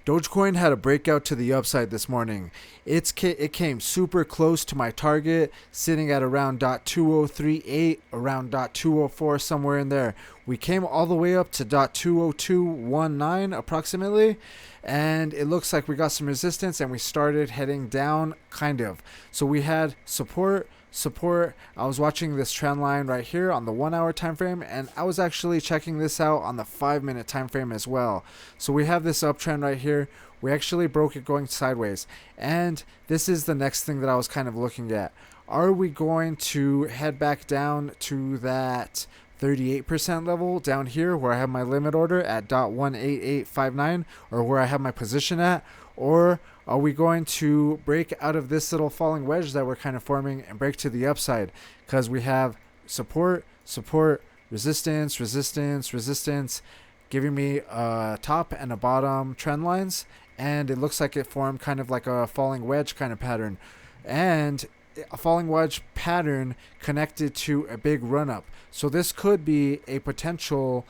Dogecoin had a breakout to the upside this morning. It came super close to my target, sitting at around .2038, around .204, somewhere in there. We came all the way up to .20219 approximately, and it looks like we got some resistance and we started heading down, kind of. So we had support. I was watching this trend line right here on the 1 hour time frame, and I was actually checking this out on the 5 minute time frame as well. So we have this uptrend right here. We actually broke it going sideways, and this is the next thing that I was kind of looking at. Are we going to head back down to that 38% level down here where I have my limit order at .18859, or where I have my position at? Or are we going to break out of this little falling wedge that we're kind of forming and break to the upside? Because we have support, resistance, giving me a top and a bottom trend lines. And it looks like it formed kind of like a falling wedge kind of pattern. And a falling wedge pattern connected to a big run up. So this could be a potential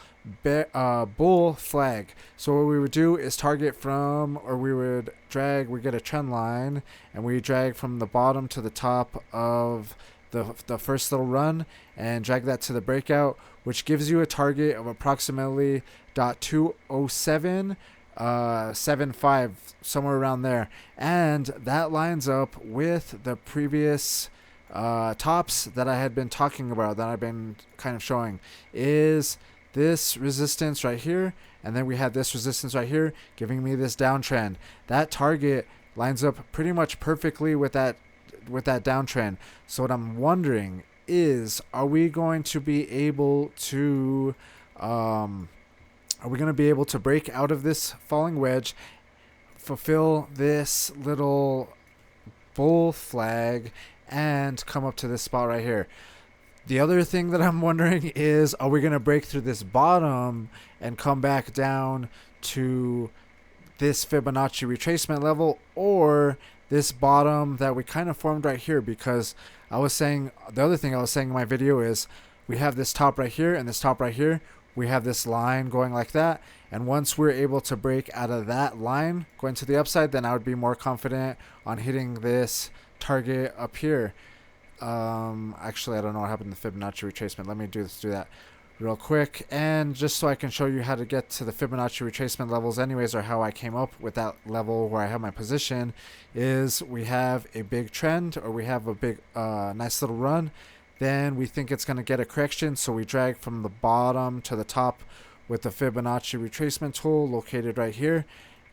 bull flag. So what we would do is target from, or we would drag, we get a trend line and we drag from the bottom to the top of the first little run and drag that to the breakout, which gives you a target of approximately .207 75, somewhere around there. And that lines up with the previous tops that I had been talking about, that I've been kind of showing, is this resistance right here, and then we have this resistance right here giving me this downtrend. That target lines up pretty much perfectly with that downtrend. So what I'm wondering is, are we going to be able to break out of this falling wedge, fulfill this little bull flag, and come up to this spot right here? The other thing that I'm wondering is, are we going to break through this bottom and come back down to this Fibonacci retracement level, or this bottom that we kind of formed right here? Because I was saying, the other thing I was saying in my video is, we have this top right here and this top right here. We have this line going like that, and once we're able to break out of that line going to the upside, then I would be more confident on hitting this target up here. Actually, I don't know what happened to the Fibonacci retracement. Let me do that real quick, and just so I can show you how to get to the Fibonacci retracement levels anyways, or how I came up with that level where I have my position, is we have a big trend, or we have a big nice little run. Then we think it's going to get a correction, so we drag from the bottom to the top with the Fibonacci retracement tool located right here,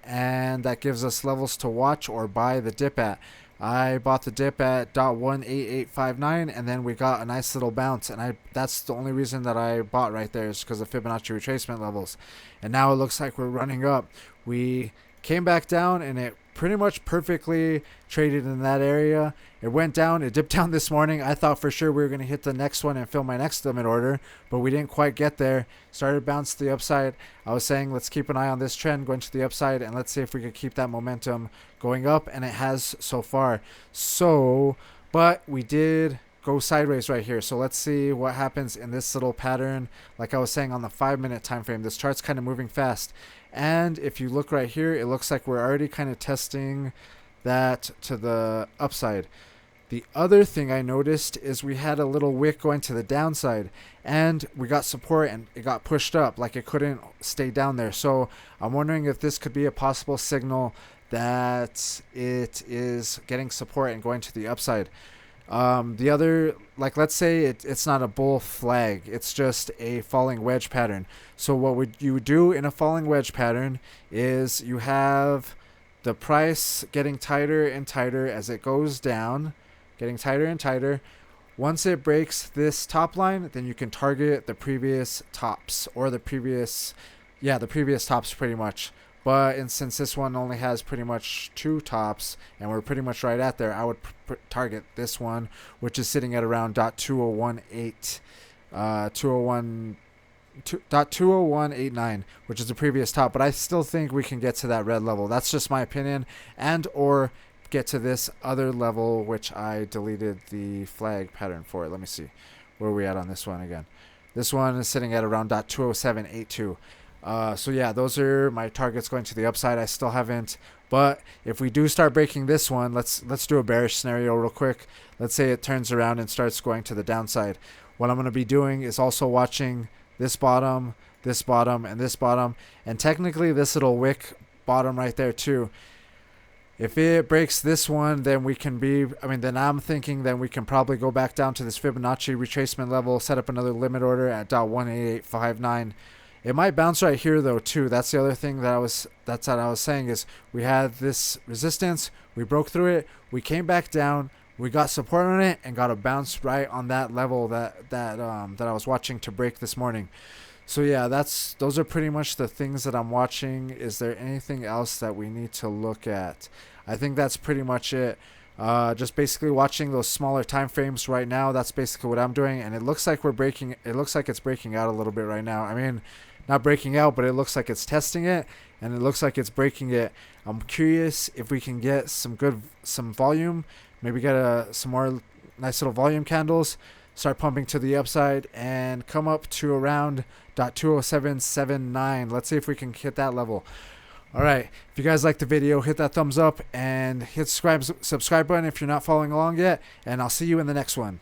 and that gives us levels to watch or buy the dip at. I bought the dip at .18859, and then we got a nice little bounce, and that's the only reason that I bought right there, is because of Fibonacci retracement levels. And now it looks like we're running up. We came back down, and it pretty much perfectly traded in that area. It went down, it dipped down this morning. I thought for sure we were going to hit the next one and fill my next limit order, but we didn't quite get there. Started bounce to the upside. I was saying, let's keep an eye on this trend going to the upside, and let's see if we could keep that momentum going up, and it has so far. But we did go sideways right here. So let's see what happens in this little pattern. Like I was saying, on the 5-minute time frame, this chart's kind of moving fast. And if you look right here, it looks like we're already kind of testing that to the upside. The other thing I noticed is we had a little wick going to the downside, and we got support and it got pushed up, like it couldn't stay down there. So I'm wondering if this could be a possible signal that it is getting support and going to the upside. The other, like, let's say it's not a bull flag, it's just a falling wedge pattern. So what you would do in a falling wedge pattern is you have the price getting tighter and tighter as it goes down, getting tighter and tighter. Once it breaks this top line, then you can target the previous tops, or the previous tops pretty much. But since this one only has pretty much 2 tops, and we're pretty much right at there, I would target this one, which is sitting at around .20189, which is the previous top. But I still think we can get to that red level. That's just my opinion, and or get to this other level, which I deleted the flag pattern for. Let me see, where are we at on this one again? This one is sitting at around .20782. So yeah, those are my targets going to the upside. I still haven't, but if we do start breaking this one, let's do a bearish scenario real quick. Let's say it turns around and starts going to the downside. What I'm going to be doing is also watching this bottom, and this bottom, and technically this little wick bottom right there too. If it breaks this one, then we can be, then I'm thinking then we can probably go back down to this Fibonacci retracement level, set up another limit order at .18859. It might bounce right here though too. That's the other thing that I was saying is we had this resistance, we broke through it, we came back down, we got support on it and got a bounce right on that level that I was watching to break this morning. So yeah, those are pretty much the things that I'm watching. Is there anything else that we need to look at? I think that's pretty much it. Just basically watching those smaller time frames right now. That's basically what I'm doing, and it looks like it's breaking out a little bit right now. Not breaking out, but it looks like it's testing it, and it looks like it's breaking it. I'm curious if we can get some volume, maybe get some more nice little volume candles, start pumping to the upside, and come up to around .20779. Let's see if we can hit that level. All right, if you guys liked the video, hit that thumbs up and hit subscribe button if you're not following along yet, and I'll see you in the next one.